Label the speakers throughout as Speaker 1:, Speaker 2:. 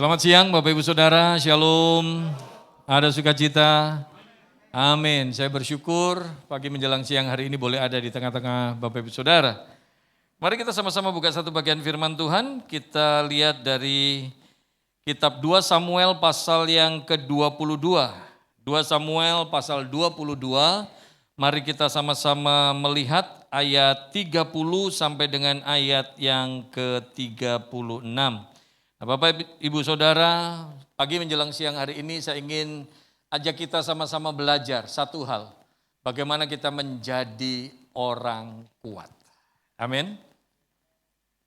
Speaker 1: Selamat siang Bapak Ibu Saudara, Shalom, ada sukacita, amin. Saya bersyukur pagi menjelang siang hari ini boleh ada di tengah-tengah Bapak Ibu Saudara. Mari kita sama-sama buka satu bagian firman Tuhan, kita lihat dari kitab 2 Samuel pasal yang ke-22. 2 Samuel pasal 22, mari kita sama-sama melihat ayat 30 sampai dengan ayat yang ke-36. Nah, Bapak Ibu Saudara, pagi menjelang siang hari ini saya ingin ajak kita sama-sama belajar satu hal. Bagaimana kita menjadi orang kuat. Amin.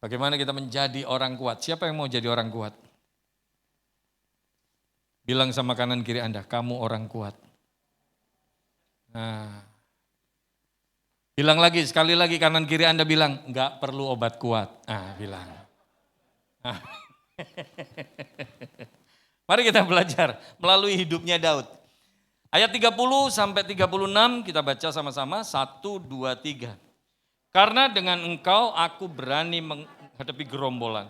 Speaker 1: Bagaimana kita menjadi orang kuat. Siapa yang mau jadi orang kuat? Bilang sama kanan kiri Anda, kamu orang kuat. Nah, bilang lagi, sekali lagi kanan kiri Anda bilang, enggak perlu obat kuat. Bilang. Mari kita belajar melalui hidupnya Daud. Ayat 30 sampai 36 kita baca sama-sama. 1, 2, 3. Karena dengan engkau aku berani menghadapi gerombolan.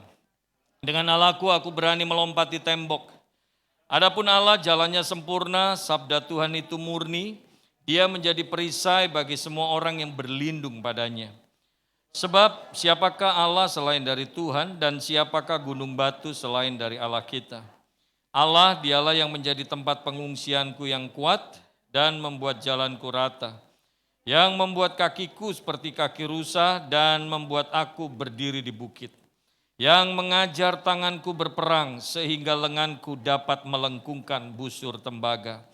Speaker 1: Dengan Allahku aku berani melompati tembok. Adapun Allah jalannya sempurna, sabda Tuhan itu murni. Dia menjadi perisai bagi semua orang yang berlindung padanya. Sebab siapakah Allah selain dari Tuhan dan siapakah gunung batu selain dari Allah kita? Allah dialah yang menjadi tempat pengungsianku yang kuat dan membuat jalanku rata. Yang membuat kakiku seperti kaki rusa dan membuat aku berdiri di bukit. Yang mengajar tanganku berperang sehingga lenganku dapat melengkungkan busur tembaga.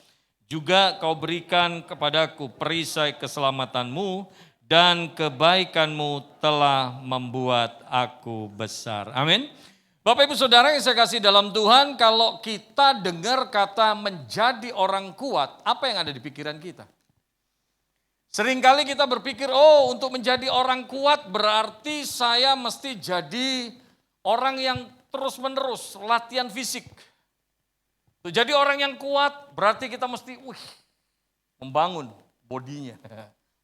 Speaker 1: Juga kau berikan kepadaku perisai keselamatanmu dan kebaikanmu telah membuat aku besar. Amin. Bapak Ibu Saudara yang saya kasih dalam Tuhan, kalau kita dengar kata menjadi orang kuat, apa yang ada di pikiran kita? Seringkali kita berpikir, untuk menjadi orang kuat berarti saya mesti jadi orang yang terus-menerus latihan fisik. Jadi orang yang kuat berarti kita mesti membangun bodinya.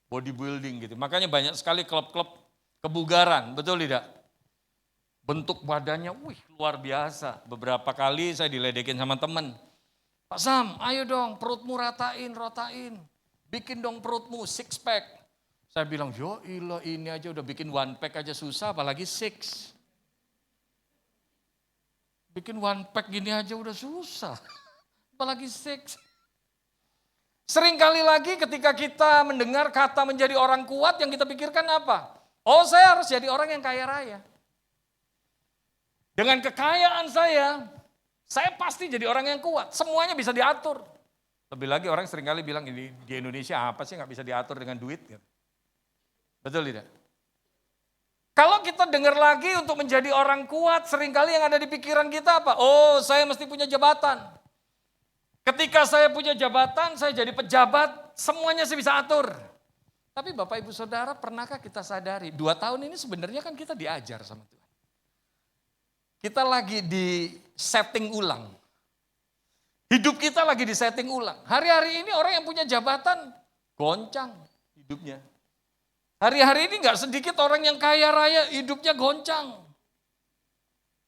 Speaker 1: Bodybuilding gitu. Makanya banyak sekali klub-klub kebugaran, betul tidak? Bentuk badannya, luar biasa. Beberapa kali saya diledekin sama teman. Pak Sam, ayo dong perutmu rotain. Bikin dong perutmu six pack. Saya bilang, yo ilah ini aja udah bikin one pack aja susah, apalagi six. Bikin one pack gini aja udah susah, apalagi six. Seringkali lagi ketika kita mendengar kata menjadi orang kuat, yang kita pikirkan apa? Saya harus jadi orang yang kaya raya. Dengan kekayaan saya pasti jadi orang yang kuat. Semuanya bisa diatur. Lebih lagi orang seringkali bilang di Indonesia apa sih nggak bisa diatur dengan duit? Betul tidak? Kalau kita dengar lagi untuk menjadi orang kuat, seringkali yang ada di pikiran kita apa? Saya mesti punya jabatan. Ketika saya punya jabatan, saya jadi pejabat, semuanya saya bisa atur. Tapi Bapak Ibu Saudara, pernahkah kita sadari, 2 tahun ini sebenarnya kan kita diajar sama Tuhan. Kita lagi di setting ulang. Hidup kita lagi di setting ulang. Hari-hari ini orang yang punya jabatan, goncang hidupnya. Hari-hari ini gak sedikit orang yang kaya raya, hidupnya goncang.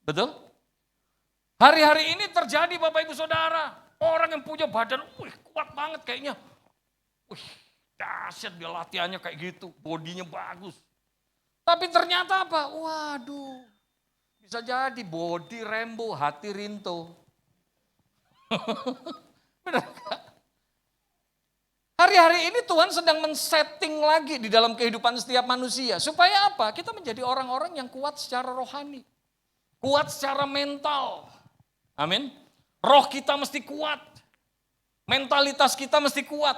Speaker 1: Betul? Hari-hari ini terjadi Bapak Ibu Saudara. Orang yang punya badan, kuat banget kayaknya. Dahsyat dia latihannya kayak gitu, bodinya bagus. Tapi ternyata apa? Waduh, bisa jadi body Rambo, hati Rinto. Benar gak? Hari-hari ini Tuhan sedang men-setting lagi di dalam kehidupan setiap manusia. Supaya apa? Kita menjadi orang-orang yang kuat secara rohani. Kuat secara mental. Amin. Roh kita mesti kuat, mentalitas kita mesti kuat.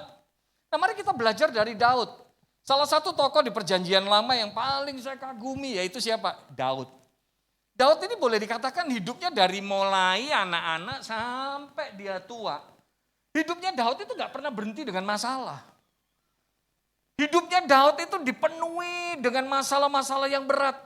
Speaker 1: Nah, mari kita belajar dari Daud. Salah satu tokoh di Perjanjian Lama yang paling saya kagumi yaitu siapa? Daud. Daud ini boleh dikatakan hidupnya dari mulai anak-anak sampai dia tua. Hidupnya Daud itu gak pernah berhenti dengan masalah. Hidupnya Daud itu dipenuhi dengan masalah-masalah yang berat.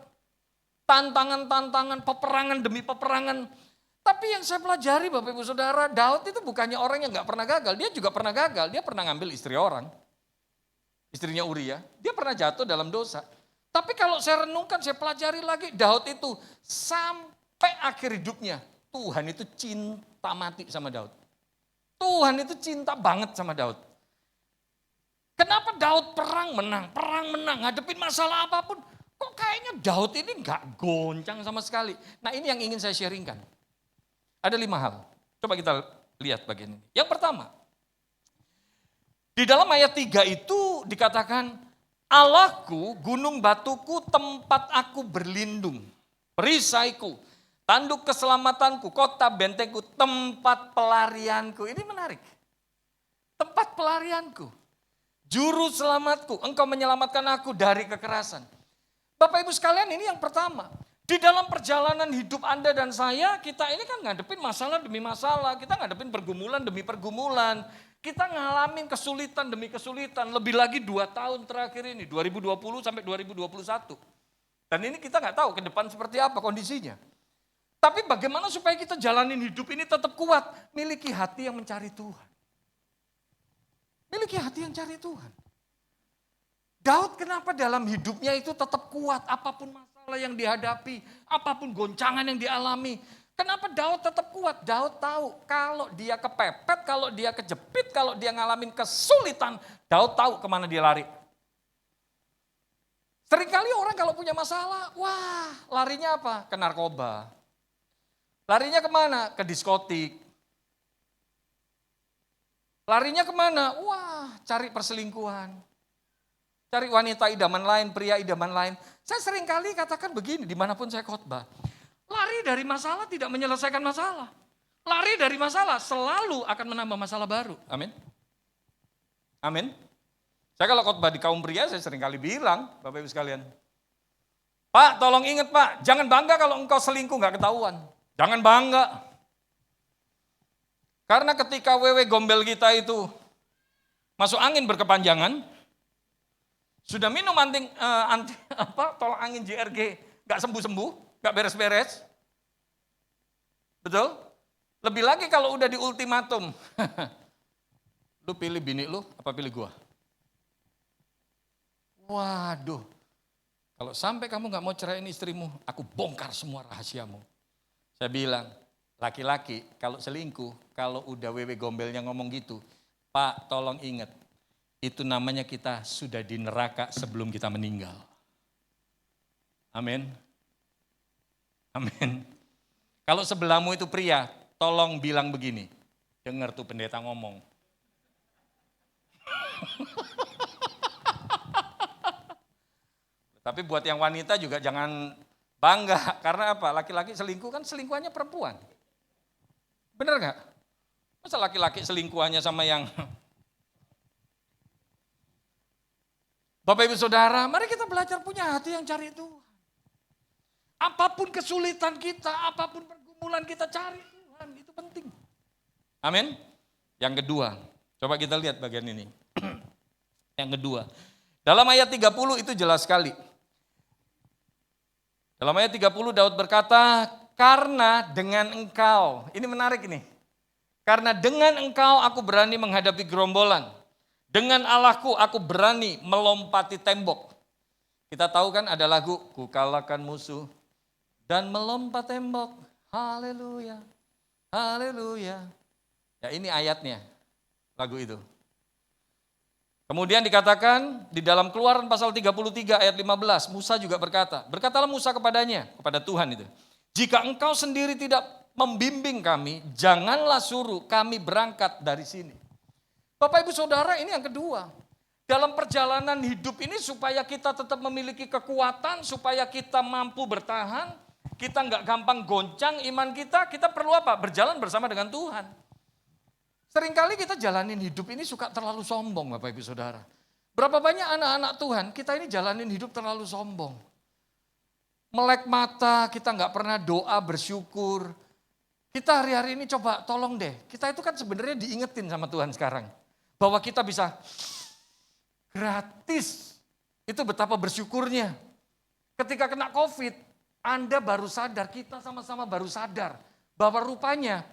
Speaker 1: Tantangan-tantangan, peperangan demi peperangan. Tapi yang saya pelajari Bapak Ibu Saudara, Daud itu bukannya orang yang gak pernah gagal. Dia juga pernah gagal, dia pernah ngambil istri orang. Istrinya Uria, dia pernah jatuh dalam dosa. Tapi kalau saya renungkan, saya pelajari lagi, Daud itu sampai akhir hidupnya, Tuhan itu cinta mati sama Daud. Tuhan itu cinta banget sama Daud. Kenapa Daud perang menang, ngadepin masalah apapun. Kok kayaknya Daud ini gak goncang sama sekali. Nah ini yang ingin saya sharingkan. Ada 5 hal. Coba kita lihat bagian ini. Yang pertama, di dalam ayat 3 itu dikatakan, Allahku, gunung batuku, tempat aku berlindung. Perisaiku, tanduk keselamatanku, kota bentengku, tempat pelarianku. Ini menarik. Tempat pelarianku. Juru selamatku, engkau menyelamatkan aku dari kekerasan. Bapak Ibu sekalian, ini yang pertama. Di dalam perjalanan hidup Anda dan saya, kita ini kan ngadepin masalah demi masalah. Kita ngadepin pergumulan demi pergumulan. Kita ngalamin kesulitan demi kesulitan. Lebih lagi 2 tahun terakhir ini, 2020 sampai 2021. Dan ini kita nggak tahu ke depan seperti apa kondisinya. Tapi bagaimana supaya kita jalanin hidup ini tetap kuat? Miliki hati yang mencari Tuhan. Miliki hati yang cari Tuhan. Daud kenapa dalam hidupnya itu tetap kuat apapun masalah yang dihadapi, apapun goncangan yang dialami. Kenapa Daud tetap kuat? Daud tahu kalau dia kepepet, kalau dia kejepit, kalau dia ngalamin kesulitan, Daud tahu kemana dia lari. Seringkali orang kalau punya masalah, wah larinya apa? Ke narkoba. Larinya kemana? Ke diskotik. Larinya kemana? Wah, cari perselingkuhan. Cari wanita idaman lain, pria idaman lain. Saya seringkali katakan begini, dimanapun saya khotbah. Lari dari masalah tidak menyelesaikan masalah. Lari dari masalah selalu akan menambah masalah baru. Amin. Amin. Saya kalau khotbah di kaum pria, saya seringkali bilang, Bapak Ibu sekalian. Pak, tolong ingat Pak, jangan bangga kalau engkau selingkuh gak ketahuan. Jangan bangga. Karena ketika wewe gombel kita itu masuk angin berkepanjangan, sudah minum tolak angin JRG, gak sembuh-sembuh, gak beres-beres. Betul? Lebih lagi kalau udah di ultimatum. Lu pilih bini lu, apa pilih gua? Waduh, kalau sampai kamu gak mau ceraiin istrimu, aku bongkar semua rahasiamu. Saya bilang, laki-laki kalau selingkuh, kalau udah wewe gombelnya ngomong gitu, Pak tolong ingat, itu namanya kita sudah di neraka sebelum kita meninggal. Amin. Amin. Kalau sebelahmu itu pria, tolong bilang begini, dengar tuh pendeta ngomong. Tapi buat yang wanita juga jangan bangga, karena apa? Laki-laki selingkuh kan selingkuhannya perempuan. Bener gak? Masa laki-laki selingkuhannya sama yang... Bapak Ibu Saudara, mari kita belajar punya hati yang cari Tuhan. Apapun kesulitan kita, apapun pergumulan kita cari Tuhan, itu penting. Amin. Yang kedua, coba kita lihat bagian ini. Yang kedua, dalam ayat 30 itu jelas sekali. Dalam ayat 30 Daud berkata, karena dengan engkau, ini menarik ini. Karena dengan engkau aku berani menghadapi gerombolan. Dengan Allahku aku berani melompati tembok. Kita tahu kan ada lagu, ku kalahkan musuh dan melompat tembok. Haleluya, haleluya. Ya ini ayatnya, lagu itu. Kemudian dikatakan di dalam Keluaran pasal 33 ayat 15, Musa juga berkata, berkatalah Musa kepadanya, kepada Tuhan itu. Jika engkau sendiri tidak membimbing kami, janganlah suruh kami berangkat dari sini. Bapak Ibu Saudara, ini yang kedua. Dalam perjalanan hidup ini supaya kita tetap memiliki kekuatan, supaya kita mampu bertahan, kita nggak gampang goncang iman kita perlu apa? Berjalan bersama dengan Tuhan. Seringkali kita jalanin hidup ini suka terlalu sombong Bapak Ibu Saudara. Berapa banyak anak-anak Tuhan, kita ini jalanin hidup terlalu sombong. Melek mata, kita nggak pernah doa bersyukur. Kita hari-hari ini coba tolong deh, kita itu kan sebenarnya diingetin sama Tuhan sekarang. Bahwa kita bisa gratis, itu betapa bersyukurnya. Ketika kena COVID, Anda baru sadar, kita sama-sama baru sadar. Bahwa rupanya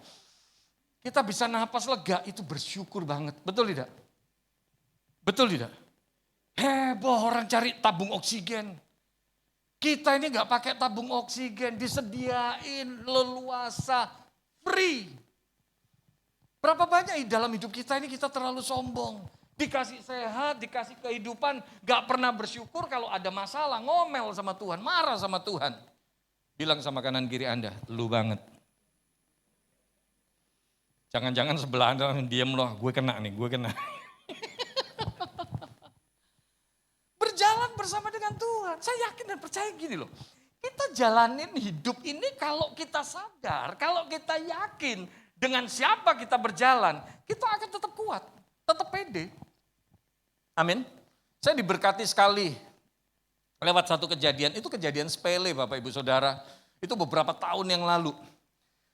Speaker 1: kita bisa napas lega, itu bersyukur banget. Betul tidak? Betul tidak? Heboh orang cari tabung oksigen. Kita ini gak pakai tabung oksigen, disediain leluasa. Free. Berapa banyak dalam hidup kita ini kita terlalu sombong. Dikasih sehat, dikasih kehidupan, gak pernah bersyukur kalau ada masalah, ngomel sama Tuhan, marah sama Tuhan. Bilang sama kanan kiri Anda, lu banget. Jangan-jangan sebelah Anda diam loh, gue kena nih, gue kena. Berjalan bersama dengan Tuhan, saya yakin dan percaya gini loh. Kita jalanin hidup ini kalau kita sadar, kalau kita yakin dengan siapa kita berjalan, kita akan tetap kuat, tetap pede. Amin. Saya diberkati sekali lewat satu kejadian, itu kejadian sepele Bapak Ibu Saudara. Itu beberapa tahun yang lalu.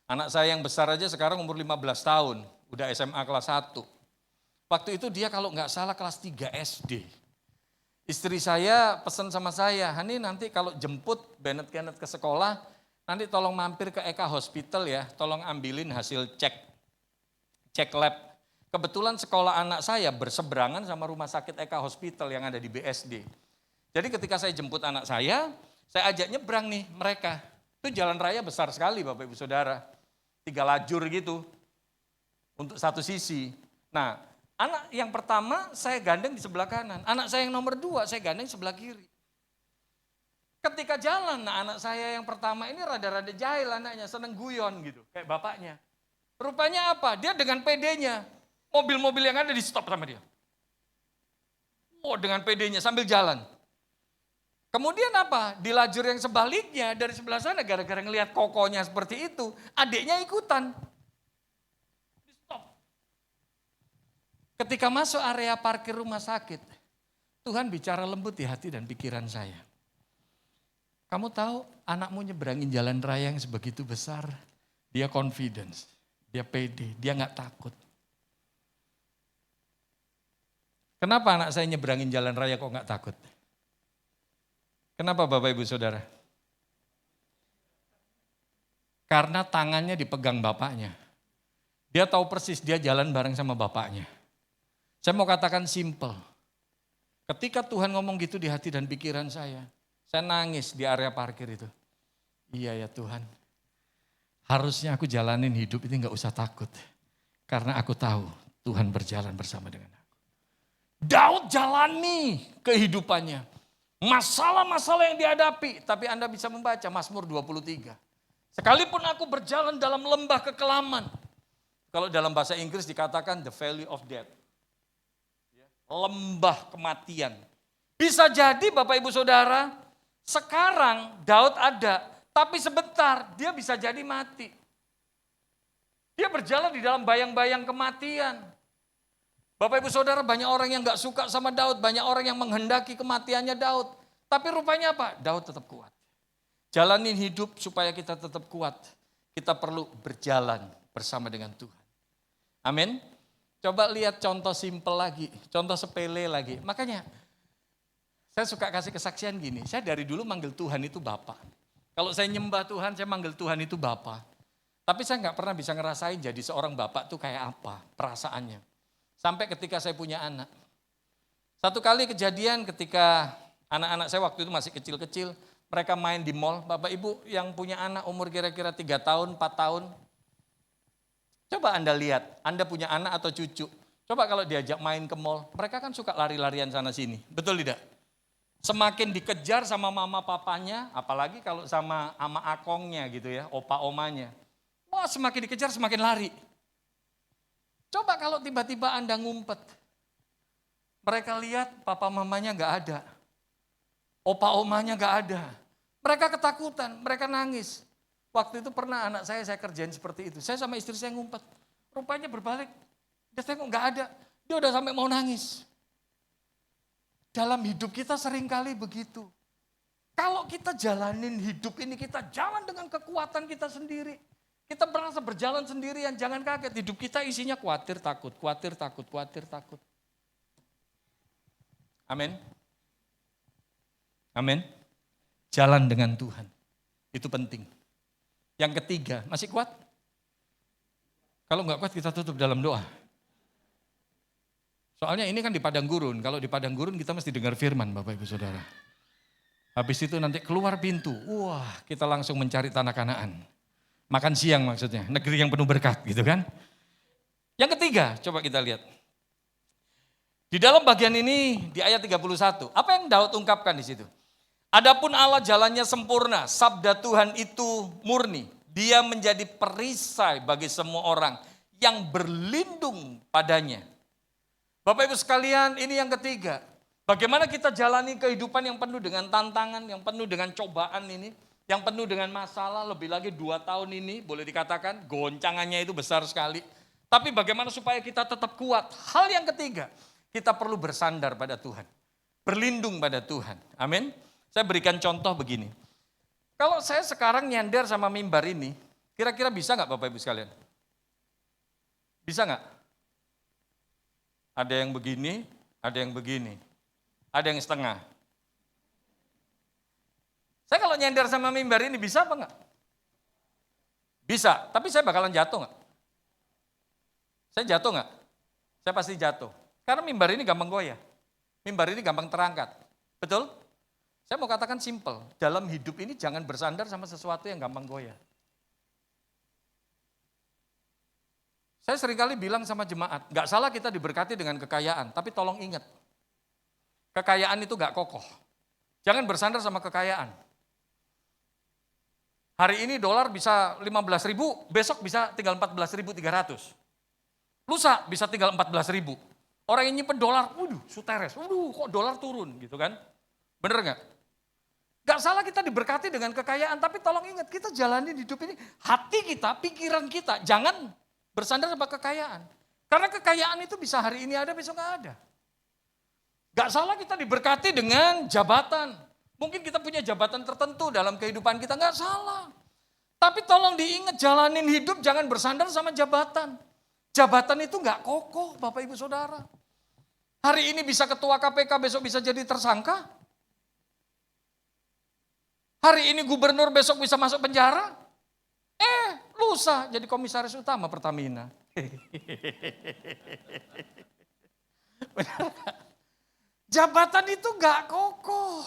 Speaker 1: Anak saya yang besar aja sekarang umur 15 tahun, udah SMA kelas 1. Waktu itu dia kalau nggak salah kelas 3 SD. Istri saya pesan sama saya, Hani nanti kalau jemput Bennett ke sekolah, nanti tolong mampir ke Eka Hospital ya, tolong ambilin hasil cek lab. Kebetulan sekolah anak saya berseberangan sama rumah sakit Eka Hospital yang ada di BSD. Jadi ketika saya jemput anak saya ajak nyebrang nih mereka. Itu jalan raya besar sekali Bapak Ibu Saudara. 3 lajur gitu untuk satu sisi. Nah, anak yang pertama saya gandeng di sebelah kanan. Anak saya yang nomor 2 saya gandeng sebelah kiri. Ketika jalan, nah anak saya yang pertama ini rada-rada jahil anaknya, seneng guyon gitu, kayak bapaknya. Rupanya apa? Dia dengan PD-nya. Mobil-mobil yang ada di stop sama dia. Oh dengan PD-nya sambil jalan. Kemudian apa? Di lajur yang sebaliknya dari sebelah sana gara-gara ngelihat kokonya seperti itu, adiknya ikutan. Di stop. Ketika masuk area parkir rumah sakit, Tuhan bicara lembut di hati dan pikiran saya. Kamu tahu anakmu nyeberangin jalan raya yang sebegitu besar, dia confidence, dia pede, dia gak takut. Kenapa anak saya nyeberangin jalan raya kok gak takut? Kenapa Bapak Ibu Saudara? Karena tangannya dipegang bapaknya. Dia tahu persis dia jalan bareng sama bapaknya. Saya mau katakan simple. Ketika Tuhan ngomong gitu di hati dan pikiran saya nangis di area parkir itu. Iya ya Tuhan, harusnya aku jalanin hidup ini gak usah takut. Karena aku tahu Tuhan berjalan bersama dengan aku. Daud jalani kehidupannya. Masalah-masalah yang dihadapi, tapi Anda bisa membaca Mazmur 23. Sekalipun aku berjalan dalam lembah kekelaman. Kalau dalam bahasa Inggris dikatakan the valley of death. Lembah kematian. Bisa jadi Bapak Ibu Saudara, sekarang Daud ada, tapi sebentar dia bisa jadi mati. Dia berjalan di dalam bayang-bayang kematian. Bapak Ibu Saudara, banyak orang yang gak suka sama Daud, banyak orang yang menghendaki kematiannya Daud. Tapi rupanya apa? Daud tetap kuat. Jalanin hidup supaya kita tetap kuat. Kita perlu berjalan bersama dengan Tuhan. Amin. Coba lihat contoh simpel lagi, contoh sepele lagi. Makanya saya suka kasih kesaksian gini, saya dari dulu manggil Tuhan itu Bapa. Kalau saya nyembah Tuhan, saya manggil Tuhan itu Bapa. Tapi saya gak pernah bisa ngerasain jadi seorang bapak tuh kayak apa perasaannya. Sampai ketika saya punya anak. Satu kali kejadian ketika anak-anak saya waktu itu masih kecil-kecil, mereka main di mall. Bapak Ibu yang punya anak umur kira-kira 3 tahun, 4 tahun. Coba Anda lihat, Anda punya anak atau cucu. Coba kalau diajak main ke mall, mereka kan suka lari-larian sana sini. Betul tidak? Semakin dikejar sama mama papanya, apalagi kalau sama ama akongnya gitu ya, opa omanya. Wah semakin dikejar semakin lari. Coba kalau tiba-tiba Anda ngumpet. Mereka lihat papa mamanya gak ada. Opa omanya gak ada. Mereka ketakutan, mereka nangis. Waktu itu pernah anak saya kerjain seperti itu. Saya sama istri saya ngumpet. Rupanya berbalik. Dia tengok gak ada. Dia udah sampai mau nangis. Dalam hidup kita seringkali begitu. Kalau kita jalanin hidup ini, kita jalan dengan kekuatan kita sendiri. Kita merasa berjalan sendirian, jangan kaget. Hidup kita isinya khawatir, takut, khawatir, takut, khawatir, takut. Amin. Amin. Jalan dengan Tuhan. Itu penting. Yang ketiga, masih kuat? Kalau enggak kuat kita tutup dalam doa. Soalnya ini kan di padang gurun. Kalau di padang gurun kita mesti dengar firman Bapak Ibu Saudara. Habis itu nanti keluar pintu. Wah kita langsung mencari tanah Kanaan. Makan siang maksudnya, negeri yang penuh berkat gitu kan. Yang ketiga, coba kita lihat. Di dalam bagian ini di ayat 31, apa yang Daud ungkapkan di situ? Adapun Allah jalannya sempurna, sabda Tuhan itu murni. Dia menjadi perisai bagi semua orang yang berlindung padanya. Bapak Ibu sekalian, ini yang ketiga. Bagaimana kita jalani kehidupan yang penuh dengan tantangan, yang penuh dengan cobaan ini, yang penuh dengan masalah, lebih lagi 2 tahun ini, boleh dikatakan goncangannya itu besar sekali. Tapi bagaimana supaya kita tetap kuat? Hal yang ketiga, kita perlu bersandar pada Tuhan. Berlindung pada Tuhan. Amin. Saya berikan contoh begini. Kalau saya sekarang nyender sama mimbar ini, kira-kira bisa nggak Bapak Ibu sekalian? Bisa nggak? Ada yang begini, ada yang begini, ada yang setengah. Saya kalau nyender sama mimbar ini bisa apa nggak? Bisa, tapi saya bakalan jatuh nggak? Saya jatuh nggak? Saya pasti jatuh. Karena mimbar ini gampang goyah. Mimbar ini gampang terangkat. Betul? Saya mau katakan simple, dalam hidup ini jangan bersandar sama sesuatu yang gampang goyah. Saya seringkali bilang sama jemaat, gak salah kita diberkati dengan kekayaan, tapi tolong ingat, kekayaan itu gak kokoh. Jangan bersandar sama kekayaan. Hari ini dolar bisa 15.000, besok bisa tinggal 14.300. Lusa bisa tinggal 14.000. Orang yang nyimpen dolar, suteres, kok dolar turun gitu kan. Bener gak? Gak salah kita diberkati dengan kekayaan, tapi tolong ingat, kita jalani hidup ini, hati kita, pikiran kita, jangan bersandar sama kekayaan. Karena kekayaan itu bisa hari ini ada, besok gak ada. Gak salah kita diberkati dengan jabatan. Mungkin kita punya jabatan tertentu dalam kehidupan kita, gak salah. Tapi tolong diingat, jalanin hidup jangan bersandar sama jabatan. Jabatan itu gak kokoh, Bapak Ibu Saudara. Hari ini bisa ketua KPK, besok bisa jadi tersangka. Hari ini gubernur, besok bisa masuk penjara. Lusa jadi komisaris utama Pertamina. Jabatan itu gak kokoh.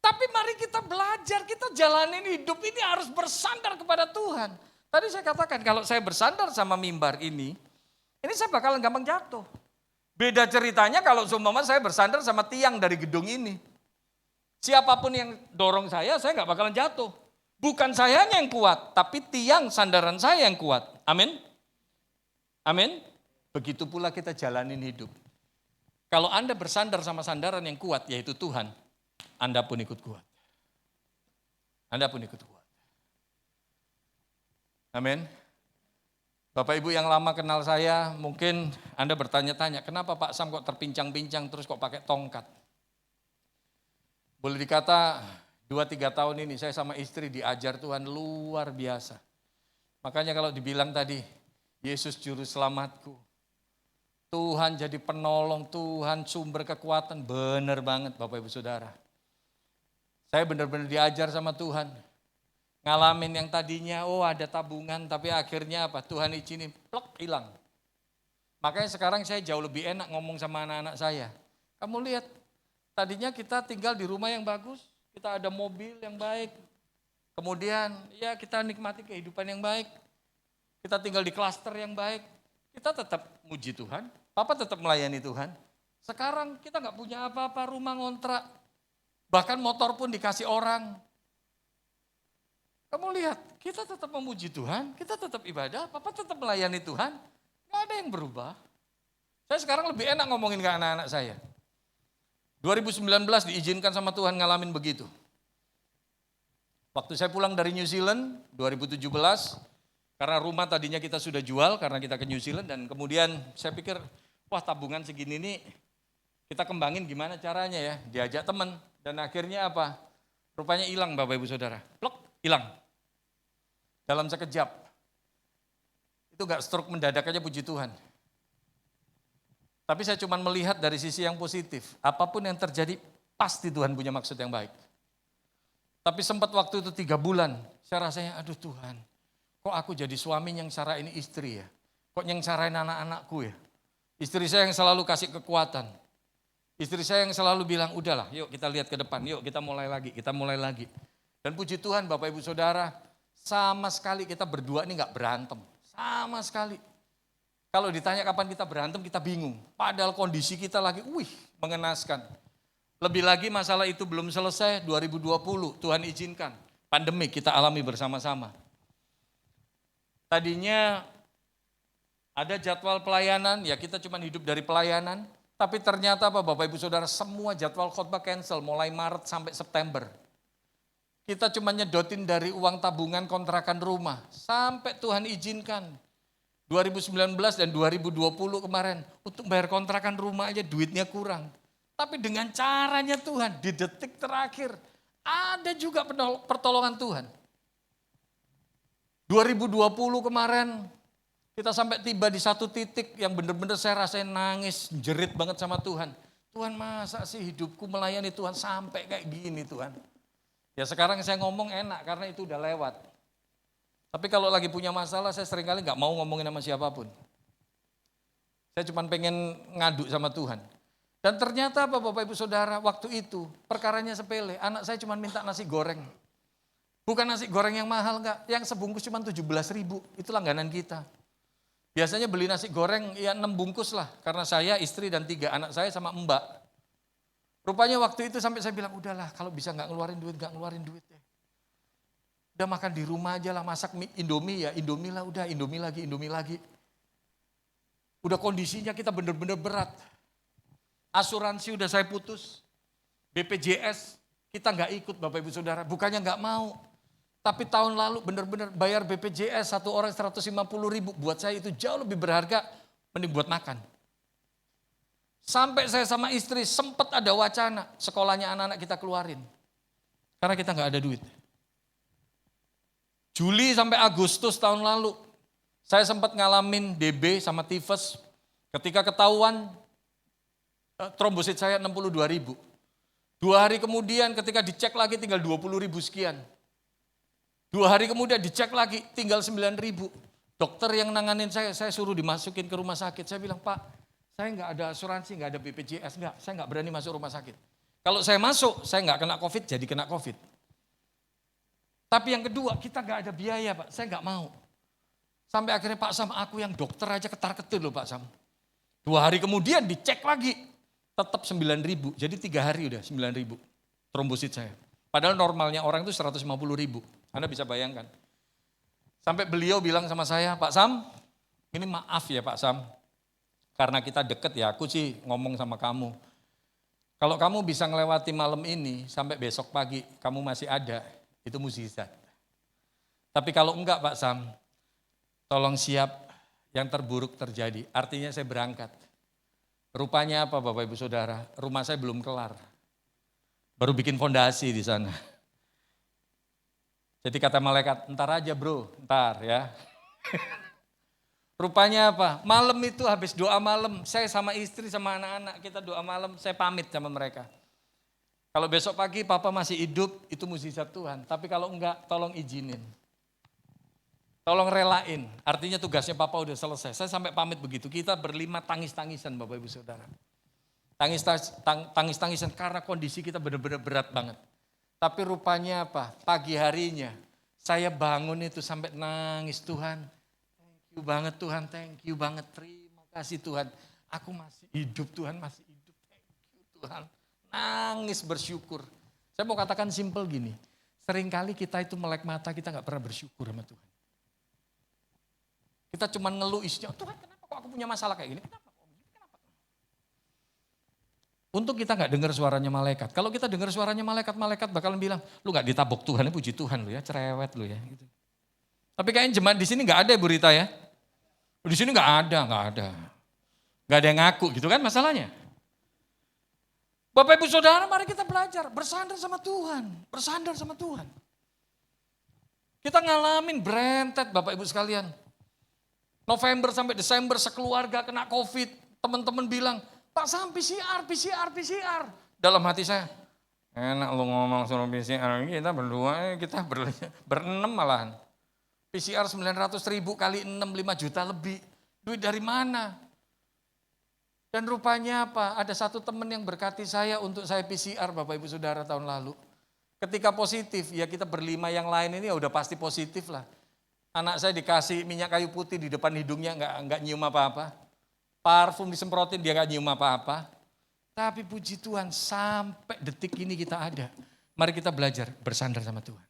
Speaker 1: Tapi mari kita belajar, kita jalanin hidup ini harus bersandar kepada Tuhan. Tadi saya katakan kalau saya bersandar sama mimbar ini saya bakalan gampang jatuh. Beda ceritanya kalau seumpama saya bersandar sama tiang dari gedung ini. Siapapun yang dorong saya gak bakalan jatuh. Bukan sayanya yang kuat, tapi tiang sandaran saya yang kuat. Amin. Amin. Begitu pula kita jalanin hidup. Kalau Anda bersandar sama sandaran yang kuat, yaitu Tuhan, Anda pun ikut kuat. Anda pun ikut kuat. Amin. Bapak Ibu yang lama kenal saya, mungkin Anda bertanya-tanya, kenapa Pak Sam kok terpincang-pincang terus kok pakai tongkat? Boleh dikata 2-3 tahun ini saya sama istri diajar Tuhan luar biasa. Makanya kalau dibilang tadi, Yesus juru selamatku. Tuhan jadi penolong, Tuhan sumber kekuatan. Benar banget Bapak Ibu Saudara. Saya benar-benar diajar sama Tuhan. Ngalamin yang tadinya, ada tabungan, tapi akhirnya apa? Tuhan izinin, plok, hilang. Makanya sekarang saya jauh lebih enak ngomong sama anak-anak saya. Kamu lihat, tadinya kita tinggal di rumah yang bagus, kita ada mobil yang baik, kemudian ya kita nikmati kehidupan yang baik, kita tinggal di klaster yang baik, kita tetap muji Tuhan, Papa tetap melayani Tuhan. Sekarang kita gak punya apa-apa, rumah ngontrak, bahkan motor pun dikasih orang. Kamu lihat, kita tetap memuji Tuhan, kita tetap ibadah, Papa tetap melayani Tuhan, gak ada yang berubah. Saya sekarang lebih enak ngomongin ke anak-anak saya. 2019 diizinkan sama Tuhan ngalamin begitu. Waktu saya pulang dari New Zealand 2017, karena rumah tadinya kita sudah jual karena kita ke New Zealand, dan kemudian saya pikir, wah tabungan segini nih kita kembangin gimana caranya ya, diajak teman, dan akhirnya apa? Rupanya hilang Bapak Ibu Saudara, plok, hilang. Dalam sekejap. Itu gak stroke mendadak aja, puji Tuhan. Tapi saya cuma melihat dari sisi yang positif. Apapun yang terjadi, pasti Tuhan punya maksud yang baik. Tapi sempat waktu itu 3 bulan, saya rasanya, aduh Tuhan, kok aku jadi suami yang sarain istri ya? Kok yang sarain anak-anakku ya? Istri saya yang selalu kasih kekuatan. Istri saya yang selalu bilang, udahlah yuk kita lihat ke depan, yuk kita mulai lagi. Dan puji Tuhan Bapak Ibu Saudara, Sama sekali kita berdua ini nggak berantem. Sama sekali. Kalau ditanya kapan kita berantem, kita bingung. Padahal kondisi kita lagi, mengenaskan. Lebih lagi masalah itu belum selesai, 2020 Tuhan izinkan. Pandemi kita alami bersama-sama. Tadinya ada jadwal pelayanan, ya kita cuma hidup dari pelayanan. Tapi ternyata Bapak Ibu Saudara, semua jadwal khotbah cancel mulai Maret sampai September. Kita cuma nyedotin dari uang tabungan kontrakan rumah. Sampai Tuhan izinkan. 2019 dan 2020 kemarin. Untuk bayar kontrakan rumah aja duitnya kurang. Tapi dengan caranya Tuhan, di detik terakhir. Ada juga pertolongan Tuhan. 2020 kemarin, kita sampai tiba di satu titik yang benar-benar saya rasain nangis, jerit banget sama Tuhan. Tuhan, masa sih hidupku melayani Tuhan sampai kayak gini Tuhan. Ya sekarang saya ngomong enak karena itu udah lewat. Tapi kalau lagi punya masalah saya seringkali gak mau ngomongin sama siapapun. Saya cuma pengen ngadu sama Tuhan. Dan ternyata Bapak Ibu Saudara, waktu itu perkaranya sepele. Anak saya cuma minta nasi goreng. Bukan nasi goreng yang mahal enggak, yang sebungkus cuma 17.000, itu langganan kita. Biasanya beli nasi goreng ya 6 bungkus lah, karena saya, istri dan 3 anak saya sama mbak. Rupanya waktu itu sampai saya bilang, udahlah kalau bisa nggak ngeluarin duit ya. Udah makan di rumah aja lah, masak Indomie ya, Indomie lah udah, Indomie lagi. Udah kondisinya kita bener-bener berat. Asuransi udah saya putus, BPJS kita nggak ikut Bapak Ibu Saudara, bukannya nggak mau. Tapi tahun lalu bener-bener bayar BPJS satu orang 150.000, buat saya itu jauh lebih berharga, mending buat makan. Sampai saya sama istri sempat ada wacana sekolahnya anak-anak kita keluarin. Karena kita nggak ada duit. Juli sampai Agustus tahun lalu, saya sempat ngalamin DB sama tifus. Ketika ketahuan, trombosit saya 62.000. 2 hari kemudian ketika dicek lagi tinggal 20.000 sekian. 2 hari kemudian dicek lagi tinggal 9.000. Dokter yang nanganin saya suruh dimasukin ke rumah sakit. Saya bilang, Pak, saya nggak ada asuransi, nggak ada BPJS, saya nggak berani masuk rumah sakit. Kalau saya masuk, saya nggak kena COVID, jadi kena COVID. Tapi yang kedua, kita nggak ada biaya Pak, saya nggak mau. Sampai akhirnya Pak Sam, aku yang dokter aja ketar-ketir loh Pak Sam. 2 hari kemudian dicek lagi, tetap 9.000, jadi 3 hari udah 9.000 trombosit saya. Padahal normalnya orang itu 150.000, Anda bisa bayangkan. Sampai beliau bilang sama saya, Pak Sam, ini maaf ya Pak Sam, karena kita deket ya, aku sih ngomong sama kamu. Kalau kamu bisa ngelewati malam ini sampai besok pagi, kamu masih ada, itu mukjizat. Tapi kalau enggak Pak Sam, tolong siap yang terburuk terjadi. Artinya saya berangkat. Rupanya apa Bapak Ibu Saudara, rumah saya belum kelar. Baru bikin fondasi di sana. Jadi kata malaikat, entar aja bro, entar ya. Rupanya apa? Malam itu habis doa malam, saya sama istri sama anak-anak kita doa malam, saya pamit sama mereka. Kalau besok pagi papa masih hidup, itu mukjizat Tuhan. Tapi kalau enggak, tolong izinin. Tolong relain, artinya tugasnya papa udah selesai. Saya sampai pamit begitu, kita berlima tangis-tangisan Bapak Ibu Saudara. Tangis-tangisan karena kondisi kita benar-benar berat banget. Tapi rupanya apa? Pagi harinya, saya bangun itu sampai nangis Tuhan. Thank you banget Tuhan, thank you banget, terima kasih Tuhan. Aku masih hidup Tuhan, masih hidup, thank you Tuhan. Nangis bersyukur. Saya mau katakan simple gini, seringkali kita itu melek mata, kita gak pernah bersyukur sama Tuhan. Kita cuma ngeluh isinya, Tuhan kenapa kok aku punya masalah kayak gini, kenapa? Untung kita gak dengar suaranya malaikat. Kalau kita dengar suaranya malaikat bakalan bilang, lu gak ditabok Tuhan, puji Tuhan lu ya, cerewet lu ya. Gitu. Tapi kayaknya jemaat di sini gak ada Bu Rita ya. Di sini gak ada. Gak ada yang ngaku gitu kan masalahnya. Bapak Ibu Saudara mari kita belajar, bersandar sama Tuhan. Kita ngalamin berentet Bapak Ibu sekalian. November sampai Desember sekeluarga kena COVID, teman-teman bilang, Pak Sam PCR. Dalam hati saya, enak lu ngomong suruh PCR, kita berdua, kita berenam malahan. PCR 900.000 kali 6, 5 juta lebih. Duit dari mana? Dan rupanya apa? Ada satu teman yang berkati saya untuk saya PCR Bapak Ibu Saudara tahun lalu. Ketika positif, ya kita berlima yang lain ini ya udah pasti positif lah. Anak saya dikasih minyak kayu putih di depan hidungnya nggak nyium apa-apa. Parfum disemprotin dia nggak nyium apa-apa. Tapi puji Tuhan sampai detik ini kita ada. Mari kita belajar bersandar sama Tuhan.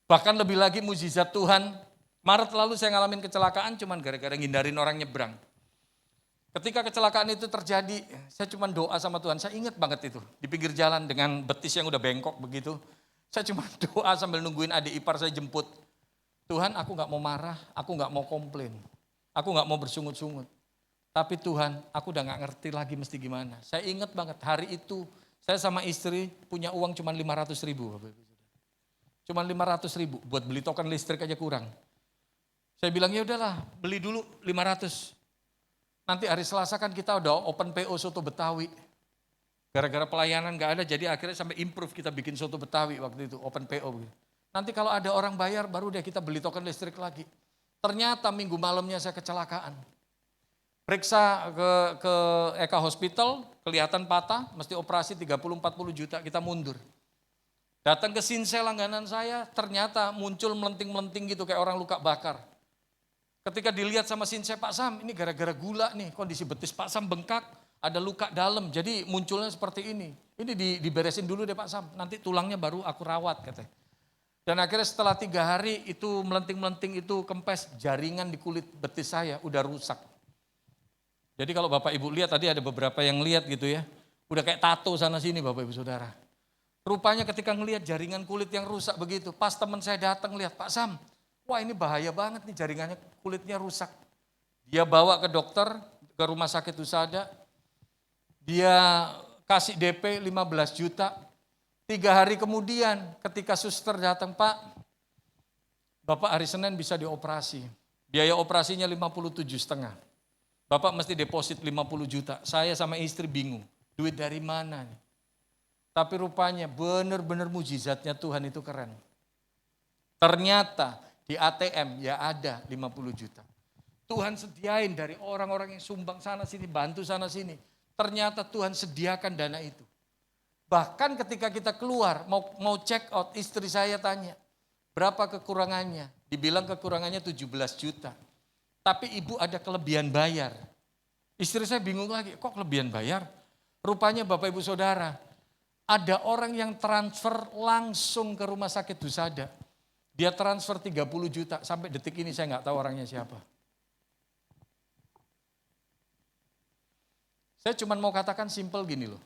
Speaker 1: Bahkan lebih lagi mujizat Tuhan. Maret lalu saya ngalamin kecelakaan cuman gara-gara ngindarin orang nyebrang. Ketika kecelakaan itu terjadi, saya cuma doa sama Tuhan. Saya ingat banget itu, di pinggir jalan dengan betis yang udah bengkok begitu. Saya cuma doa sambil nungguin adik ipar saya jemput. Tuhan, aku gak mau marah, aku gak mau komplain. Aku gak mau bersungut-sungut. Tapi Tuhan, aku udah gak ngerti lagi mesti gimana. Saya ingat banget hari itu, saya sama istri punya uang cuma 500 ribu. Cuma 500 ribu, buat beli token listrik aja kurang. Saya bilang, ya udahlah, beli dulu 500. Nanti hari Selasa kan kita udah open PO soto Betawi. Gara-gara pelayanan gak ada, jadi akhirnya sampai improve kita bikin soto Betawi waktu itu, open PO. Nanti kalau ada orang bayar, baru deh kita beli token listrik lagi. Ternyata minggu malamnya saya kecelakaan. Periksa ke Eka Hospital, kelihatan patah, mesti operasi 30-40 juta, kita mundur. Datang ke Sinsel langganan saya, ternyata muncul melenting-melenting gitu kayak orang luka bakar. Ketika dilihat sama Sinsel, Pak Sam, ini gara-gara gula nih, kondisi betis Pak Sam bengkak, ada luka dalam, jadi munculnya seperti ini. Ini diberesin dulu deh Pak Sam, nanti tulangnya baru aku rawat katanya. Dan akhirnya setelah 3 hari itu melenting-melenting itu kempes, jaringan di kulit betis saya udah rusak. Jadi kalau Bapak Ibu lihat tadi ada beberapa yang lihat gitu ya, udah kayak tato sana sini Bapak Ibu Saudara. Rupanya ketika ngelihat jaringan kulit yang rusak begitu, pas teman saya datang lihat, Pak Sam, wah ini bahaya banget nih jaringannya, kulitnya rusak. Dia bawa ke dokter, ke rumah sakit Husada, dia kasih DP 15 juta. 3 hari kemudian ketika suster datang, Pak, Bapak hari Senin bisa dioperasi. Biaya operasinya 57,5. Bapak mesti deposit 50 juta. Saya sama istri bingung, duit dari mana nih? Tapi rupanya benar-benar mujizatnya Tuhan itu keren. Ternyata di ATM ya ada 50 juta. Tuhan sediain dari orang-orang yang sumbang sana sini, bantu sana sini. Ternyata Tuhan sediakan dana itu. Bahkan ketika kita keluar, mau check out, istri saya tanya, berapa kekurangannya? Dibilang kekurangannya 17 juta. Tapi ibu ada kelebihan bayar. Istri saya bingung lagi, kok kelebihan bayar? Rupanya Bapak Ibu Saudara, ada orang yang transfer langsung ke rumah sakit Husada. Dia transfer 30 juta, sampai detik ini saya nggak tahu orangnya siapa. Saya cuma mau katakan simple gini loh.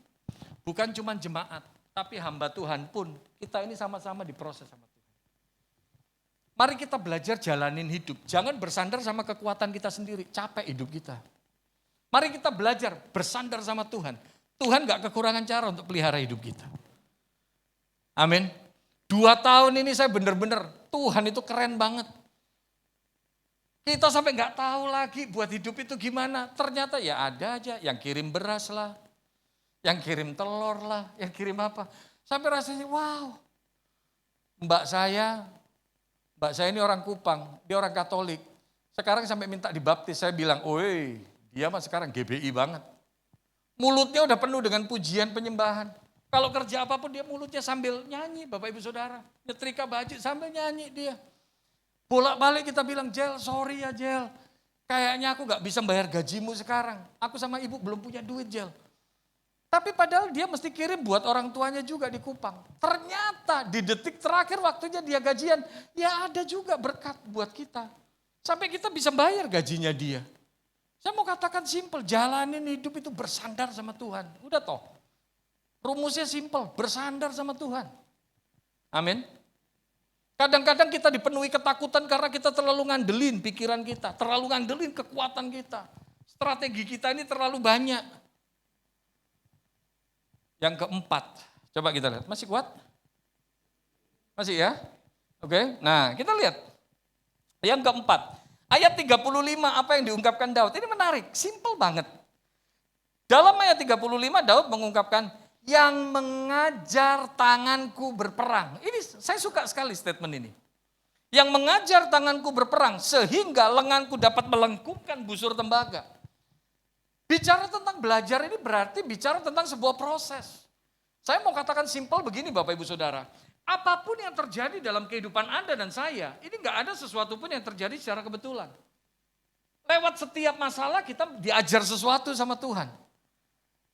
Speaker 1: Bukan cuma jemaat, tapi hamba Tuhan pun kita ini sama-sama diproses sama Tuhan. Mari kita belajar jalanin hidup. Jangan bersandar sama kekuatan kita sendiri, capek hidup kita. Mari kita belajar bersandar sama Tuhan. Tuhan gak kekurangan cara untuk pelihara hidup kita. Amin. 2 tahun ini saya benar-benar, Tuhan itu keren banget. Kita sampai gak tahu lagi buat hidup itu gimana. Ternyata ya ada aja yang kirim beras lah. Yang kirim telur lah, yang kirim apa. Sampai rasanya wow. Mbak saya ini orang Kupang, dia orang Katolik. Sekarang sampai minta dibaptis, saya bilang, oi dia mah sekarang GBI banget. Mulutnya udah penuh dengan pujian penyembahan. Kalau kerja apapun dia mulutnya sambil nyanyi Bapak Ibu Saudara. Nyetrika baju sambil nyanyi dia. Bolak-balik kita bilang, Jel sorry ya Jel. Kayaknya aku gak bisa bayar gajimu sekarang. Aku sama ibu belum punya duit Jel. Tapi padahal dia mesti kirim buat orang tuanya juga di Kupang. Ternyata di detik terakhir waktunya dia gajian, ya ada juga berkat buat kita. Sampai kita bisa bayar gajinya dia. Saya mau katakan simple, jalanin hidup itu bersandar sama Tuhan. Udah toh, rumusnya simple, bersandar sama Tuhan. Amin. Kadang-kadang kita dipenuhi ketakutan karena kita terlalu ngandelin pikiran kita, terlalu ngandelin kekuatan kita. Strategi kita ini terlalu banyak. Yang keempat, coba kita lihat, masih kuat? Masih ya? Oke, nah kita lihat. Yang keempat, ayat 35 apa yang diungkapkan Daud, ini menarik, simple banget. Dalam ayat 35 Daud mengungkapkan, yang mengajar tanganku berperang. Ini saya suka sekali statement ini. Yang mengajar tanganku berperang sehingga lenganku dapat melengkungkan busur tembaga. Bicara tentang belajar ini berarti bicara tentang sebuah proses. Saya mau katakan simpel begini Bapak Ibu Saudara. Apapun yang terjadi dalam kehidupan Anda dan saya, ini nggak ada sesuatu pun yang terjadi secara kebetulan. Lewat setiap masalah kita diajar sesuatu sama Tuhan.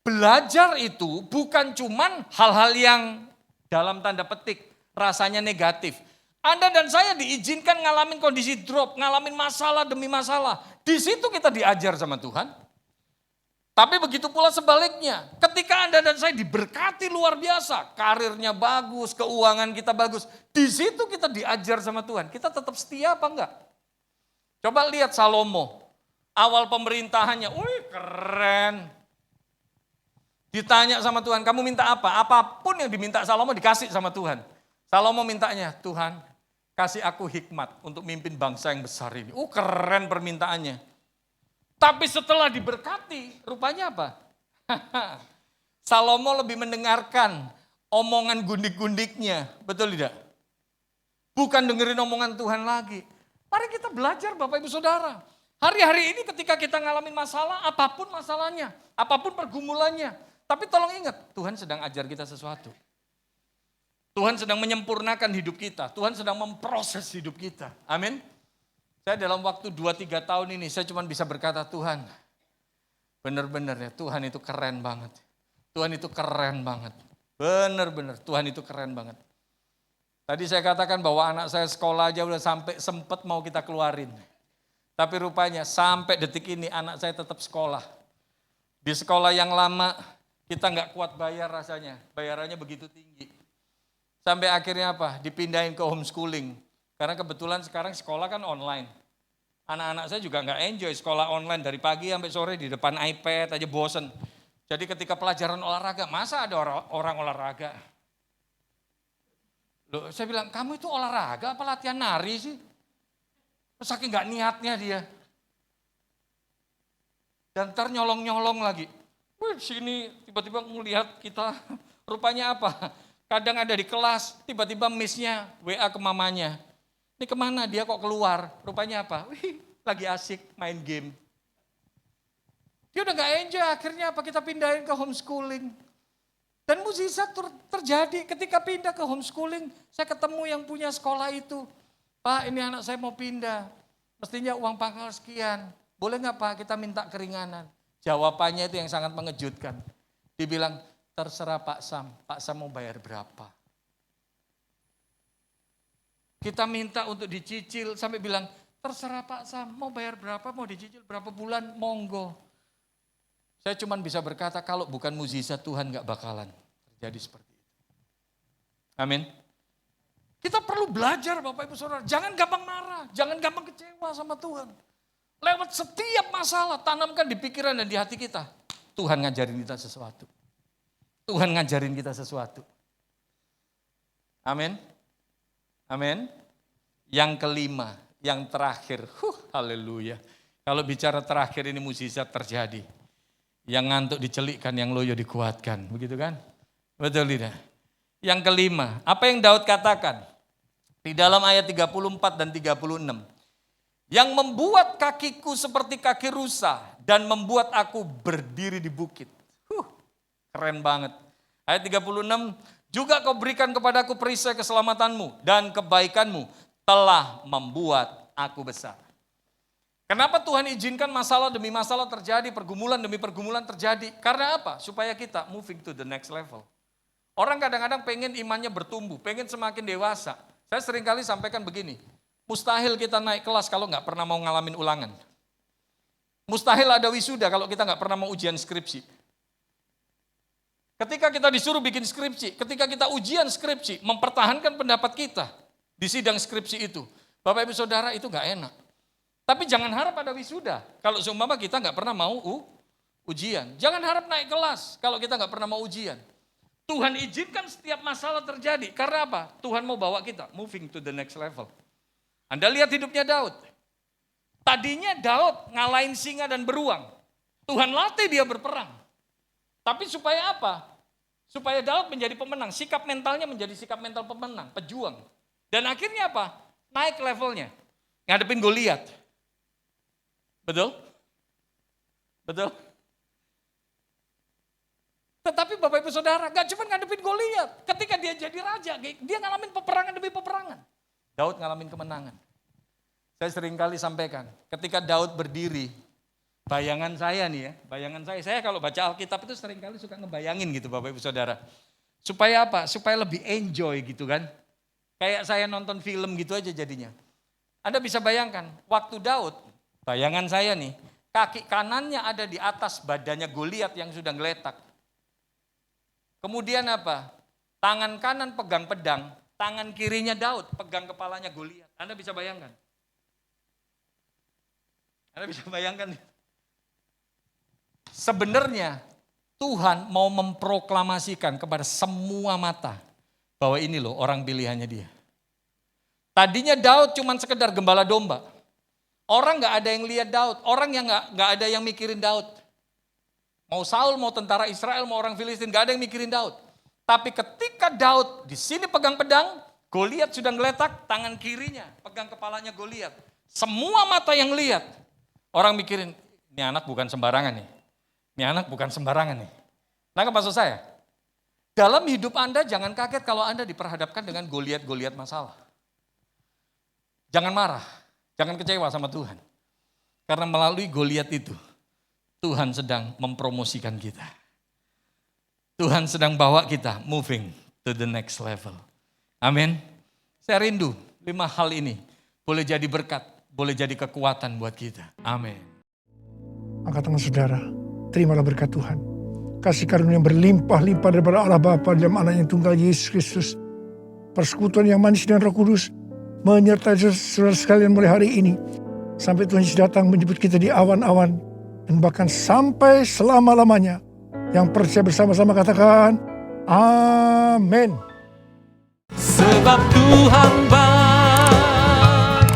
Speaker 1: Belajar itu bukan cuman hal-hal yang dalam tanda petik rasanya negatif. Anda dan saya diizinkan ngalamin kondisi drop, ngalamin masalah demi masalah. Di situ kita diajar sama Tuhan. Tapi begitu pula sebaliknya, ketika Anda dan saya diberkati luar biasa, karirnya bagus, keuangan kita bagus, di situ kita diajar sama Tuhan. Kita tetap setia apa enggak? Coba lihat Salomo, awal pemerintahannya, wih keren. Ditanya sama Tuhan, kamu minta apa? Apapun yang diminta Salomo dikasih sama Tuhan. Salomo mintanya, Tuhan kasih aku hikmat untuk mimpin bangsa yang besar ini. Keren permintaannya. Tapi setelah diberkati, rupanya apa? Salomo lebih mendengarkan omongan gundik-gundiknya, betul tidak? Bukan dengerin omongan Tuhan lagi. Mari kita belajar Bapak Ibu Saudara. Hari-hari ini ketika kita ngalamin masalah, apapun masalahnya, apapun pergumulannya. Tapi tolong ingat, Tuhan sedang ajar kita sesuatu. Tuhan sedang menyempurnakan hidup kita. Tuhan sedang memproses hidup kita. Amin. Saya dalam waktu 2-3 tahun ini, saya cuma bisa berkata, Tuhan, benar-benar ya, Tuhan itu keren banget. Tuhan itu keren banget. Benar-benar, Tuhan itu keren banget. Tadi saya katakan bahwa anak saya sekolah aja udah sampai sempat mau kita keluarin. Tapi rupanya sampai detik ini anak saya tetap sekolah. Di sekolah yang lama, kita nggak kuat bayar rasanya. Bayarannya begitu tinggi. Sampai akhirnya apa? Dipindahin ke homeschooling. Karena kebetulan sekarang sekolah kan online. Anak-anak saya juga nggak enjoy sekolah online dari pagi sampai sore di depan iPad aja bosen. Jadi ketika pelajaran olahraga, masa ada orang olahraga? Loh, saya bilang, kamu itu olahraga apa latihan nari sih? Saking nggak niatnya dia. Dan ntar nyolong-nyolong lagi. Wih, sini tiba-tiba melihat kita, rupanya apa? Kadang ada di kelas, tiba-tiba miss-nya WA ke mamanya. Ini kemana dia kok keluar? Rupanya apa? Wih, lagi asik main game. Dia udah gak enjoy, akhirnya apa? Kita pindahin ke homeschooling. Dan mukjizat terjadi ketika pindah ke homeschooling. Saya ketemu yang punya sekolah itu. Pak, ini anak saya mau pindah. Mestinya uang pangkal sekian. Boleh gak Pak kita minta keringanan? Jawabannya itu yang sangat mengejutkan. Dibilang, terserah Pak Sam mau bayar berapa? Kita minta untuk dicicil sampai bilang, terserah Pak Sam, mau bayar berapa, mau dicicil berapa bulan, monggo. Saya cuma bisa berkata, kalau bukan mukjizat Tuhan gak bakalan terjadi seperti itu. Amin. Kita perlu belajar Bapak Ibu Saudara, jangan gampang marah, jangan gampang kecewa sama Tuhan. Lewat setiap masalah, tanamkan di pikiran dan di hati kita. Tuhan ngajarin kita sesuatu. Tuhan ngajarin kita sesuatu. Amin. Amin. Yang kelima, yang terakhir. Haleluya. Kalau bicara terakhir ini mukjizat terjadi. Yang ngantuk dicelikkan, yang loyo dikuatkan. Begitu kan? Betul tidak? Yang kelima, apa yang Daud katakan? Di dalam ayat 34 dan 36. Yang membuat kakiku seperti kaki rusa dan membuat aku berdiri di bukit. Keren banget. Ayat 36, juga kau berikan kepadaku perisai keselamatanmu dan kebaikanmu telah membuat aku besar. Kenapa Tuhan izinkan masalah demi masalah terjadi, pergumulan demi pergumulan terjadi? Karena apa? Supaya kita moving to the next level. Orang kadang-kadang pengen imannya bertumbuh, pengen semakin dewasa. Saya seringkali sampaikan begini, mustahil kita naik kelas kalau nggak pernah mau ngalamin ulangan. Mustahil ada wisuda kalau kita nggak pernah mau ujian skripsi. Ketika kita disuruh bikin skripsi, ketika kita ujian skripsi, mempertahankan pendapat kita di sidang skripsi itu. Bapak Ibu Saudara itu gak enak. Tapi jangan harap ada wisuda kalau seumpama kita gak pernah mau ujian. Jangan harap naik kelas kalau kita gak pernah mau ujian. Tuhan izinkan setiap masalah terjadi. Karena apa? Tuhan mau bawa kita moving to the next level. Anda lihat hidupnya Daud. Tadinya Daud ngalahin singa dan beruang. Tuhan latih dia berperang. Tapi supaya apa? Supaya Daud menjadi pemenang, sikap mentalnya menjadi sikap mental pemenang, pejuang. Dan akhirnya apa? Naik levelnya, ngadepin Goliat. Betul? Betul? Tetapi Bapak Ibu Saudara, gak cuma ngadepin Goliat. Ketika dia jadi raja, dia ngalamin peperangan demi peperangan. Daud ngalamin kemenangan. Saya sering kali sampaikan, ketika Daud berdiri, bayangan saya nih ya, saya kalau baca Alkitab itu sering kali suka ngebayangin gitu Bapak Ibu Saudara. Supaya apa? Supaya lebih enjoy gitu kan. Kayak saya nonton film gitu aja jadinya. Anda bisa bayangkan, waktu Daud, bayangan saya nih, kaki kanannya ada di atas badannya Goliat yang sudah ngeletak. Kemudian apa? Tangan kanan pegang pedang, tangan kirinya Daud pegang kepalanya Goliat. Anda bisa bayangkan? Anda bisa bayangkan? Sebenarnya Tuhan mau memproklamasikan kepada semua mata bahwa ini loh orang pilihannya dia. Tadinya Daud cuma sekedar gembala domba. Orang gak ada yang lihat Daud, orang yang gak ada yang mikirin Daud. Mau Saul, mau tentara Israel, mau orang Filistin, gak ada yang mikirin Daud. Tapi ketika Daud di sini pegang pedang, Goliat sudah ngeletak tangan kirinya, pegang kepalanya Goliat. Semua mata yang lihat, orang mikirin, ini anak bukan sembarangan nih. Ini anak bukan sembarangan nih. Nangkep maksud saya? Dalam hidup Anda jangan kaget kalau Anda diperhadapkan dengan Goliat-Goliat masalah. Jangan marah, jangan kecewa sama Tuhan. Karena melalui Goliat itu, Tuhan sedang mempromosikan kita. Tuhan sedang bawa kita moving to the next level. Amin. Saya rindu 5 hal ini boleh jadi berkat, boleh jadi kekuatan buat kita. Amin.
Speaker 2: Angkat tangan saudara, terimalah berkat Tuhan. Kasih karunia yang berlimpah-limpah daripada Allah Bapa dalam Anak yang tunggal Yesus Kristus. Persekutuan yang manis dan Roh Kudus menyertai saudara sekalian mulai hari ini. Sampai Tuhan Yesus datang menjemput kita di awan-awan. Dan bahkan sampai selama-lamanya. Yang percaya bersama-sama katakan, amin.
Speaker 3: Sebab Tuhan baik.